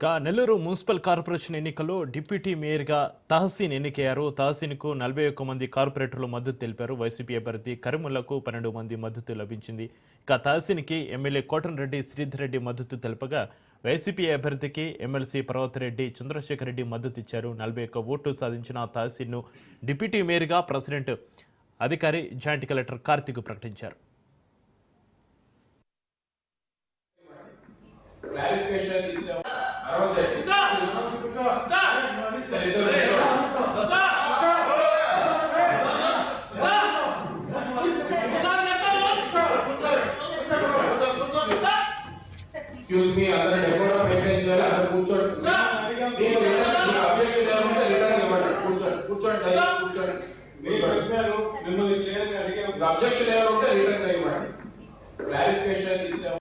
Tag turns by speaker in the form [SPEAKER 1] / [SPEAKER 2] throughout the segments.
[SPEAKER 1] Nellore municipal corporation ఎన్నికల్లో deputy మేయర్గా తహసీన్ ఎన్నికయ్యారు. తహసీన్కు 41 మంది కార్పొరేటర్లు మద్దతు తెలిపారు. వైసీపీ అభ్యర్థి కరీముల్లాకు 12 మంది మద్దతు లభించింది. తహసీన్కి ఎమ్మెల్యే కోటంరెడ్డి శ్రీధర్ రెడ్డి మద్దతు తెలుపగా వైసీపీ అభ్యర్థికి ఎమ్మెల్సీ పర్వతరెడ్డి చంద్రశేఖర్ రెడ్డి మద్దతు ఇచ్చారు. 41 ఓట్లు సాధించిన తహసీన్ను డిప్యూటీ మేయర్గా ప్రెసిడెంట్ అధికారి జాయింట్ కలెక్టర్ కార్తిక్ ప్రకటించారు.
[SPEAKER 2] Excuse me, other deputy maintenance చేయాలి అక్కడ కూర్చోండి. నేను అబ్జెక్షన్ ఏమంటే రిటర్న్ ఇవ్వండి. కూర్చోండి మీరు చెప్పారు మిమ్మల్ని క్లియర్ గా అడిగాను. అబ్జెక్షన్ ఏమంటే రిటర్న్ ఇవ్వండి. క్లారిఫికేషన్ ఇచ్చాము.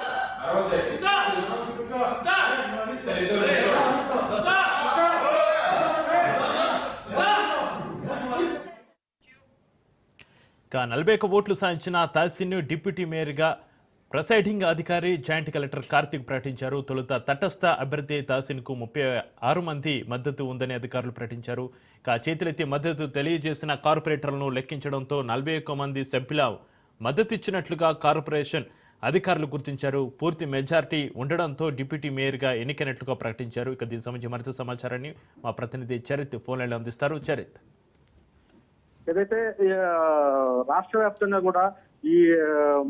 [SPEAKER 1] ఇక 41 ఓట్లు సాధించిన తహసీన్ను డిప్యూటీ మేయర్గా ప్రిసైడింగ్ అధికారి జాయింట్ కలెక్టర్ కార్తిక్ ప్రకటించారు. తొలుత తటస్థ అభ్యర్థి తహసీన్కు 36 మంది మద్దతు ఉందని అధికారులు ప్రకటించారు. చేతులెత్తి మద్దతు తెలియజేసిన కార్పొరేటర్లను లెక్కించడంతో 41 మంది సభ్యుల మద్దతు ఇచ్చినట్లుగా కార్పొరేషన్ అధికారులు గుర్తించారు. పూర్తి మెజార్టీ ఉండడంతో డిప్యూటీ మేయర్గా ఎన్నికైనట్లుగా ప్రకటించారు. దీనికి సంబంధించి మరింత సమాచారాన్ని మా ప్రతినిధి చరిత్ ఫోన్ లైన్లో అందిస్తారు. చరిత్,
[SPEAKER 3] ఏదైతే రాష్ట్ర వ్యాప్తంగా కూడా ఈ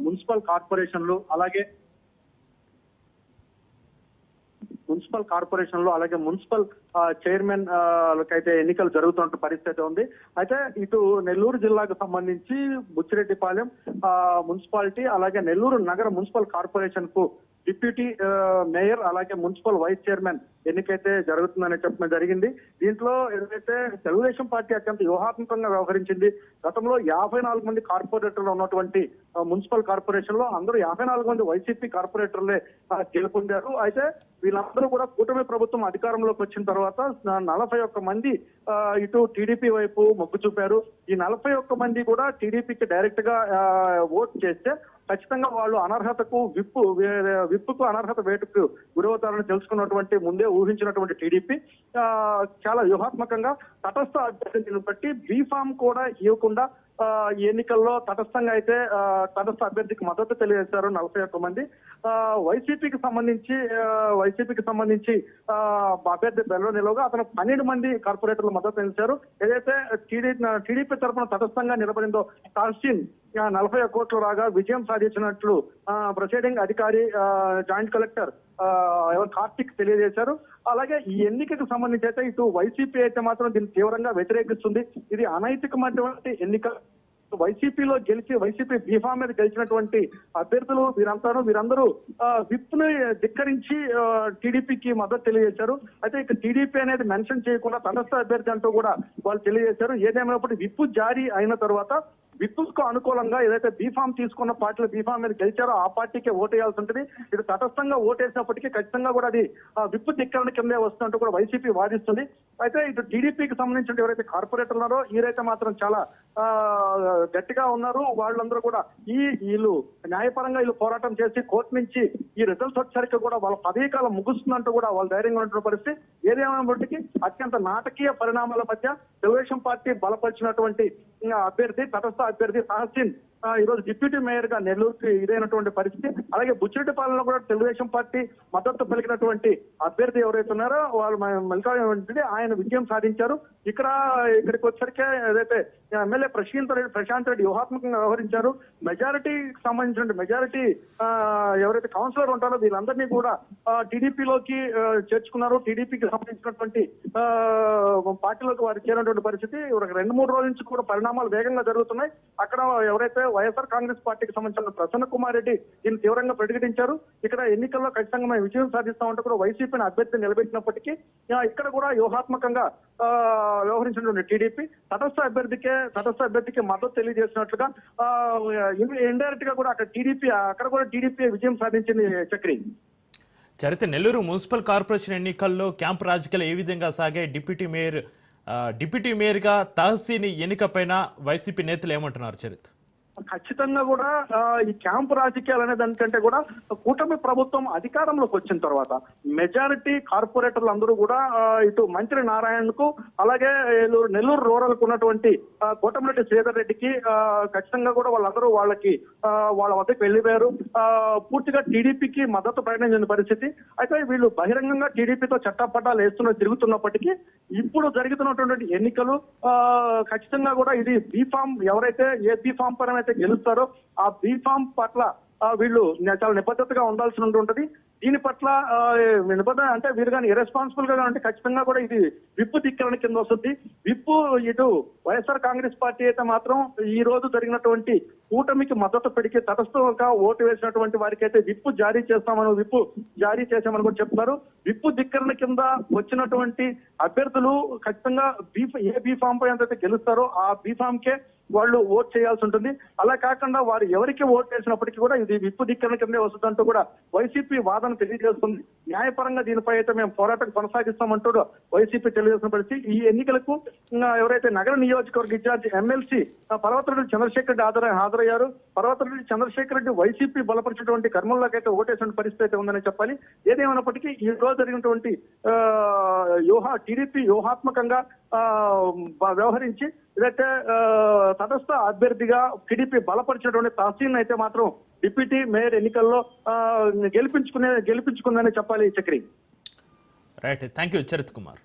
[SPEAKER 3] మున్సిపల్ కార్పొరేషన్లు అలాగే మున్సిపల్ చైర్మన్ అయితే ఎన్నికలు జరుగుతున్న పరిస్థితి ఉంది. అయితే ఇటు నెల్లూరు జిల్లాకు సంబంధించి బుచ్చిరెడ్డిపాలెం మున్సిపాలిటీ అలాగే నెల్లూరు నగర మున్సిపల్ కార్పొరేషన్ కు డిప్యూటీ మేయర్ అలాగే మున్సిపల్ వైస్ చైర్మన్ ఎన్నికైతే జరుగుతుందని చెప్పడం జరిగింది. దీంట్లో ఏదైతే తెలుగుదేశం పార్టీ అత్యంత వ్యూహాత్మకంగా వ్యవహరించింది. గతంలో 54 మంది కార్పొరేటర్లు ఉన్నటువంటి మున్సిపల్ కార్పొరేషన్ లో అందరూ 54 మంది వైసీపీ కార్పొరేటర్లే గెలుపొందారు. అయితే వీళ్ళందరూ కూడా కూటమి ప్రభుత్వం అధికారంలోకి వచ్చిన తర్వాత 41 మంది ఇటు టీడీపీ వైపు మొగ్గు చూపారు. ఈ 41 మంది కూడా టీడీపీకి డైరెక్ట్ గా ఓట్ చేస్తే ఖచ్చితంగా వాళ్ళు అనర్హతకు విప్పుకు అనర్హత వేటుకు గురవుతారని తెలుసుకున్నటువంటి ముందే ఊహించినటువంటి టీడీపీ చాలా వ్యూహాత్మకంగా తటస్థ అభ్యర్థిని బట్టి బీఫామ్ కూడా ఇవ్వకుండా ఈ ఎన్నికల్లో తటస్థంగా అయితే తటస్థ అభ్యర్థికి మద్దతు తెలియజేశారు 41 మంది. వైసీపీకి సంబంధించి అభ్యర్థి బెల్లో నిలవగా అతను 12 మంది కార్పొరేటర్లు మద్దతు తెలిపారు. ఏదైతే టీడీపీ తరఫున తటస్థంగా నిలబడిందో తహసీన్ 41 కోట్లు రాగా విజయం సాధించినట్లు ప్రిసైడింగ్ అధికారి జాయింట్ కలెక్టర్ కార్తిక్ తెలియజేశారు. అలాగే ఈ ఎన్నికకు సంబంధించి అయితే ఇటు వైసీపీ అయితే మాత్రం దీన్ని తీవ్రంగా వ్యతిరేకిస్తుంది. ఇది అనైతికమైనటువంటి ఎన్నిక. వైసీపీలో గెలిచి వైసీపీ బీఫామ్ మీద గెలిచినటువంటి అభ్యర్థులు వీరందరూ విప్ ని ధిక్కరించి టీడీపీకి మద్దతు తెలియజేశారు. అయితే ఇక టీడీపీ అనేది మెన్షన్ చేయకుండా తటస్థ అభ్యర్థి అంటూ కూడా వాళ్ళు తెలియజేశారు. ఏదేమైనప్పటికీ విప్ జారీ అయిన తర్వాత విప్పుకు అనుకూలంగా ఏదైతే బీఫామ్ తీసుకున్న పార్టీలు బీఫామ్ మీద గెలిచారో ఆ పార్టీకే ఓటేయాల్సి ఉంటుంది. ఇటు తటస్థంగా ఓటేసినప్పటికీ ఖచ్చితంగా కూడా అది విప్పు ధిక్కరణ కిందే వస్తున్నట్టు కూడా వైసీపీ వాదిస్తుంది. అయితే ఇటు టీడీపీకి సంబంధించిన ఎవరైతే కార్పొరేటర్ ఉన్నారో వీరైతే మాత్రం చాలా గట్టిగా ఉన్నారు. వాళ్ళందరూ కూడా వీళ్ళు న్యాయపరంగా పోరాటం చేసి కోర్టు నుంచి ఈ రిజల్ట్స్ వచ్చేసరికి కూడా వాళ్ళ పదవీ కాలం ముగుస్తుందంటూ కూడా వాళ్ళు ధైర్యంగా ఉంటున్న పరిస్థితి. ఏదేమైనప్పటికీ అత్యంత నాటకీయ పరిణామాల మధ్య తెలుగుదేశం పార్టీ బలపరిచినటువంటి అభ్యర్థి తటస్థ అభ్యర్థి తహసీన్ ఈ రోజు డిప్యూటీ మేయర్ గా నెల్లూరుకి ఇదైనటువంటి పరిస్థితి. అలాగే బుచ్చిరెడ్డిపాలెంలో కూడా తెలుగుదేశం పార్టీ మద్దతు పలికినటువంటి అభ్యర్థి ఎవరైతే ఉన్నారో వాళ్ళు మల్లికార్జున ఆయన విజయం సాధించారు. ఇక్కడికి వచ్చరికే ఏదైతే ఎమ్మెల్యే ప్రశాంత్ రెడ్డి వ్యూహాత్మకంగా వ్యవహరించారు. మెజారిటీకి సంబంధించిన ఎవరైతే కౌన్సిలర్ ఉంటారో వీళ్ళందరినీ కూడా టీడీపీలోకి చేర్చుకున్నారు. టీడీపీకి సంబంధించినటువంటి పార్టీలోకి వారు చేరినటువంటి పరిస్థితి 2-3 రోజుల నుంచి కూడా పరిణామాలు వేగంగా జరుగుతున్నాయి. అక్కడ ఎవరైతే వైఎస్ఆర్ కాంగ్రెస్ పార్టీకి సంబంధించిన ప్రసన్న కుమార్ రెడ్డి దీన్ని తీవ్రంగా ప్రకటించారు. ఇక్కడ ఎన్నికల్లో ఖచ్చితంగా మేము విజయం సాధిస్తామంటే కూడా వైసీపీని అభ్యర్థి నిలబెట్టినప్పటికీ ఇక్కడ కూడా వ్యూహాత్మకంగా వ్యవహరించినటువంటి టీడీపీ తటస్థ అభ్యర్థికి మద్దతు తెలియజేసినట్లుగా ఇండైరెక్ట్ గా కూడా అక్కడ కూడా టీడీపీ విజయం సాధించింది. చక్రి,
[SPEAKER 1] చరిత్ర నెల్లూరు మున్సిపల్ కార్పొరేషన్ ఎన్నికల్లో క్యాంపు రాజకీయాలు ఏ విధంగా సాగాయి? డిప్యూటీ మేయర్గా తహసీన్ ఎన్నికపైన వైసీపీ నేతలు ఏమంటున్నారు? చరిత్ర
[SPEAKER 3] ఖచ్చితంగా కూడా ఈ క్యాంపు రాజకీయాలు అనే దానికంటే కూడా కూటమి ప్రభుత్వం అధికారంలోకి వచ్చిన తర్వాత మెజారిటీ కార్పొరేటర్లు అందరూ కూడా ఇటు మంత్రి నారాయణకు అలాగే నెల్లూరు రూరల్ కు ఉన్నటువంటి కోటమిరెడ్డి శ్రీధర్ రెడ్డికి ఖచ్చితంగా కూడా వాళ్ళందరూ వాళ్ళ వద్దకు వెళ్ళిపోయారు. పూర్తిగా టీడీపీకి మద్దతు ప్రకటించిన పరిస్థితి. అయితే వీళ్ళు బహిరంగంగా టీడీపీతో చట్టపట్టాలు తిరుగుతున్నప్పటికీ ఇప్పుడు జరుగుతున్నటువంటి ఎన్నికలు ఖచ్చితంగా కూడా ఇది బీఫామ్ ఎవరైతే ఏ బీఫామ్ పరం అయితే గెలుస్తారో ఆ బీఫామ్ పట్ల వీళ్ళు చాలా నిబద్ధతగా ఉండాల్సి ఉంటుంది. దీని పట్ల నిబద్ధత అంటే వీరు కానీ ఇరెస్పాన్సిబుల్ గా అంటే ఖచ్చితంగా కూడా ఇది విప్పు ధిక్కరణ కింద వస్తుంది. విప్పు ఇటు వైఎస్ఆర్ కాంగ్రెస్ పార్టీ అయితే మాత్రం ఈ రోజు జరిగినటువంటి కూటమికి మద్దతు పెడికి తటస్థంగా ఓటు వేసినటువంటి వారికి అయితే విప్పు జారీ చేశామని కూడా చెప్తున్నారు. విప్పు ధిక్కరణ కింద వచ్చినటువంటి అభ్యర్థులు ఖచ్చితంగా ఏ బీఫామ్ పై ఎంతైతే గెలుస్తారో ఆ బీఫామ్ కే వాళ్ళు ఓట్ చేయాల్సి ఉంటుంది. అలా కాకుండా వారు ఎవరికి ఓట్ చేసినప్పటికీ కూడా ఇది విప్పు ధిక్కరణ కిందే వస్తుందంటూ కూడా వైసీపీ వాదన తెలియజేస్తుంది. న్యాయపరంగా దీనిపై అయితే మేము పోరాటం కొనసాగిస్తామంటూ వైసీపీ తెలియజేసిన పరిస్థితి. ఈ ఎన్నికలకు ఎవరైతే నగర నియోజకవర్గ ఇన్ఛార్జ్ ఎమ్మెల్సీ పర్వతరెడ్డి చంద్రశేఖర్ రెడ్డి హాజరయ్యారు. పర్వతరెడ్డి చంద్రశేఖర్ రెడ్డి వైసీపీ బలపరిచినటువంటి కర్మల్లోకి అయితే ఓటేసిన పరిస్థితి అయితే ఉందని చెప్పాలి. ఏదేమైనప్పటికీ ఈ రోజు జరిగినటువంటి టీడీపీ వ్యూహాత్మకంగా వ్యవహరించి ఏదైతే తటస్థ అభ్యర్థిగా టీడీపీ బలపరిచినటువంటి తహసీన్ అయితే మాత్రం డిప్యూటీ మేయర్ ఎన్నికల్లో గెలిపించుకుందని చెప్పాలి. Chakri
[SPEAKER 1] right, thank you Charith Kumar.